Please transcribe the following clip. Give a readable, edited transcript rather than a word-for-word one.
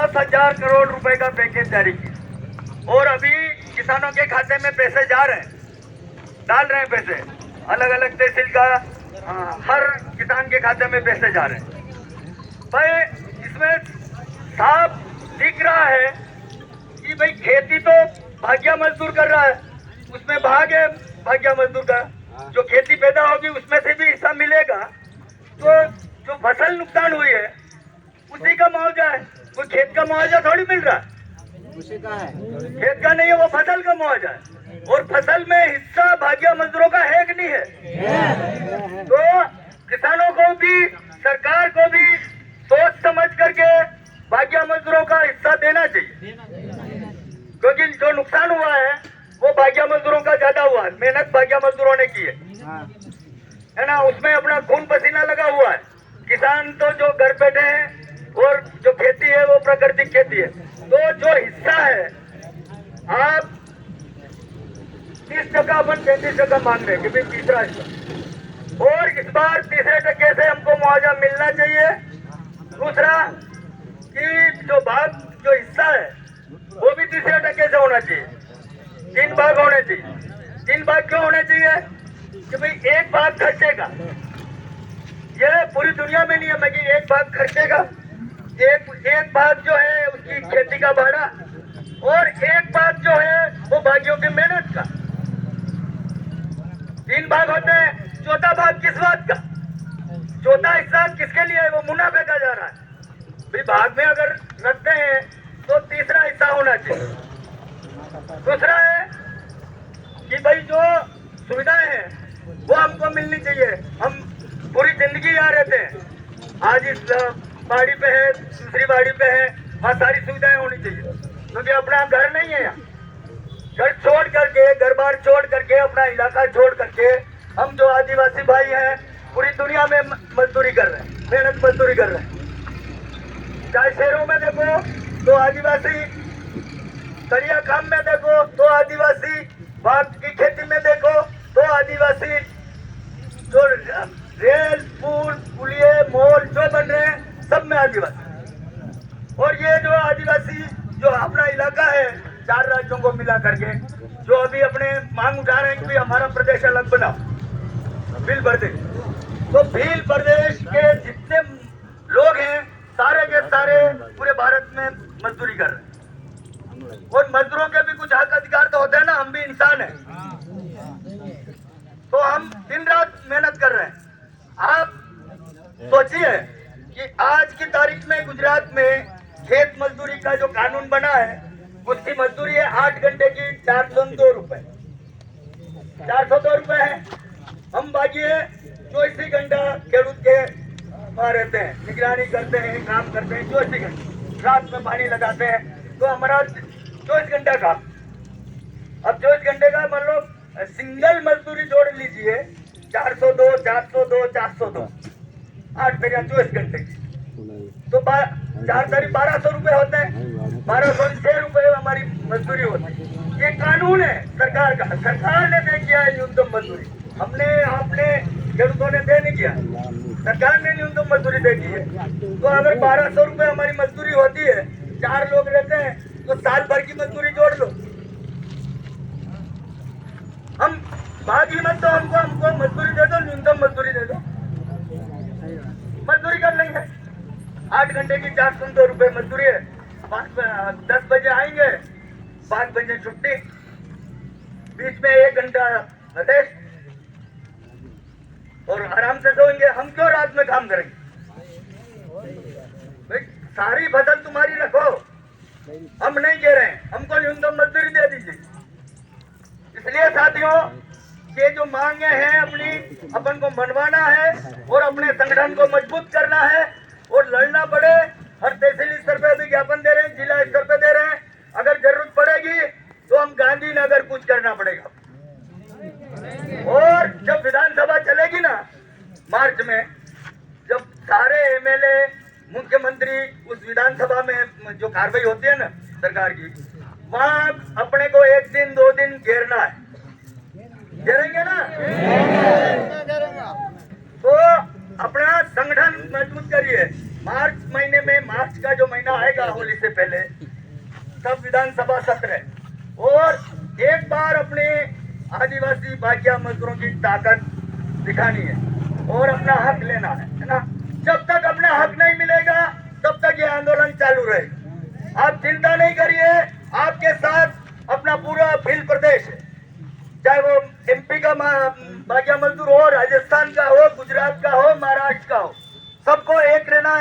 10,000 करोड़ रुपए का पैकेज जारी किया और अभी किसानों के खाते में पैसे जा रहे हैं, डाल रहे हैं पैसे, अलग अलग तहसील का हर किसान के खाते में पैसे जा रहे हैं। भाई इसमें साफ दिख रहा है कि भाई खेती तो भाग्य मजदूर कर रहा है, उसमें भाग है भाग्य मजदूर का, जो खेती पैदा होगी उसमें से भी हिस्सा मिलेगा। तो जो फसल नुकसान हुई है उसी का मुआवजा है, वो खेत का मुआवजा थोड़ी मिल रहा है, उसी का है, खेत का नहीं है, वो फसल का मुआवजा है। और फसल में हिस्सा भाग्य मजदूरों का है कि नहीं है? तो किसानों को भी सरकार को भी सोच समझ करके भाग्य मजदूरों का हिस्सा देना चाहिए, क्योंकि जो नुकसान हुआ है वो भाग्य मजदूरों का ज्यादा हुआ है, मेहनत भाग्य मजदूरों ने की है ना, उसमें अपना खून पसीना लगा हुआ है। किसान तो जो घर बैठे हैं और जो खेती है वो प्राकृतिक खेती है। तो जो हिस्सा है आप 30% अपन 33% मांग रहे हैं कि भाई तीसरा हिस्सा, और इस बार तीसरे टक्के से हमको मुआवजा मिलना चाहिए। दूसरा कि जो भाग जो हिस्सा है वो भी तीसरे टक्के से होना चाहिए, 3 भाग होने चाहिए। 3 भाग क्यों होने चाहिए कि भाई एक भाग खर्चे का, ये पूरी दुनिया में नियम है कि एक भाग खर्चे का, एक भाग जो है उसकी खेती का भाड़ा, और एक भाग जो है वो भाइयों की मेहनत का। 3 भाग होते हैं, चौथा भाग किस बात का, चौथा हिस्सा किसके लिए है, वो मुनाफे का जा रहा है। भाई भाग में अगर रखते हैं तो तीसरा हिस्सा होना चाहिए। दूसरा है कि भाई जो सुविधाएं हैं वो हमको मिलनी चाहिए। हम पूरी जिंदगी यहाँ रहते हैं, आज इस बाड़ी पे है, दूसरी बाड़ी पे है, वहाँ सारी सुविधाएं होनी चाहिए, क्योंकि अपना घर नहीं है यहाँ। घर छोड़ करके, घर बार छोड़ करके, अपना इलाका छोड़ करके हम जो आदिवासी भाई हैं पूरी दुनिया में मजदूरी कर रहे हैं, मेहनत मजदूरी कर रहे हैं। चाहे शहरों में देखो तो आदिवासी, करिया काम में देखो तो आदिवासी, बाग की खेती में देखो तो आदिवासी, जो रेल पुल पुलिये मॉल जो बन रहे हैं सब में आदिवासी। और ये जो आदिवासी जो अपना इलाका है 4 राज्यों को मिला करके जो अभी अपने मांग उठा रहे हैं कि हमारा प्रदेश अलग बनाओ, भील प्रदेश, तो भील प्रदेश के जितने लोग हैं सारे के सारे पूरे भारत में मजदूरी कर रहे हैं, और मजदूरों के भी कुछ हक अधिकार तो होते हैं ना, हम भी इंसान हैं, तो हम दिन रात मेहनत कर रहे हैं। आप सोचिए कि आज की तारीख में गुजरात में खेत मजदूरी का जो कानून बना है उसकी मजदूरी है 8 घंटे की 402 रुपए, 402 रुपए है। हम बाकी 24 घंटा खेडूत के वहाँ रहते हैं, निगरानी करते हैं, काम करते हैं 24 घंटे, रात में पानी लगाते हैं, तो हमारा 24 घंटा काम। अब 24 घंटे का मान लो सिंगल मजदूरी जोड़ लीजिए, 402, 402, 402, 8 फेरिया 24 घंटे की, तो 1200 रुपए होते हैं, 1206 रुपए हमारी मजदूरी होती है। ये कानून है सरकार का, सरकार ने तय किया है न्यूनतम मजदूरी, हमने आपने खेडूतों ने तय नहीं किया, सरकार ने न्यूनतम मजदूरी तय की है। तो अगर 1200 रुपए हमारी मजदूरी होती है, 4 लोग रहते हैं, तो साल भर की मजदूरी जोड़ लो। हम भागी मत, तो हमको मजदूरी दे दो, न्यूनतम मजदूरी दे दो, मजदूरी कर लेंगे। 8 घंटे की 402 रुपए मजदूरी है, 10 बजे आएंगे, 5 बजे छुट्टी, बीच में 1 घंटा रेस्ट, और आराम से सोएंगे। हम क्यों रात में काम करेंगे भाई, सारी फसल तुम्हारी रखो, हम नहीं कह रहे हैं, हमको न्यूनतम मजदूरी दे दीजिए। इसलिए साथियों ये जो मांगे हैं अपनी, अपन को मनवाना है और अपने संगठन को मजबूत करना है और लड़ना पड़े। हर तहसील स्तर पे भी ज्ञापन दे रहे हैं, जिला स्तर पे दे रहे हैं, अगर जरूरत पड़ेगी तो हम गांधीनगर कुछ करना पड़ेगा। और जब विधानसभा चलेगी ना मार्च में, जब सारे एमएलए मुख्यमंत्री उस विधानसभा में जो कार्रवाई होती है ना सरकार की, वहां अपने को 1 दिन 2 दिन घेरना है, घेरेंगे ना, तो अपना संगठन मजबूत करिए। मार्च महीने में, मार्च का जो महीना आएगा होली से पहले, तब विधानसभा सत्र है और एक बार अपने आदिवासी भाग्य मजदूरों की ताकत दिखानी है और अपना हक लेना है ना। जब तक अपना हक नहीं मिलेगा तब तक ये आंदोलन चालू रहेगा। आप चिंता नहीं करिए, आपके साथ अपना पूरा भील प्रदेश है, चाहे वो एमपी का भाग्य मजदूर हो, राजस्थान का हो, गुजरात का हो, महाराष्ट्र का हो, सबको एक रहना है।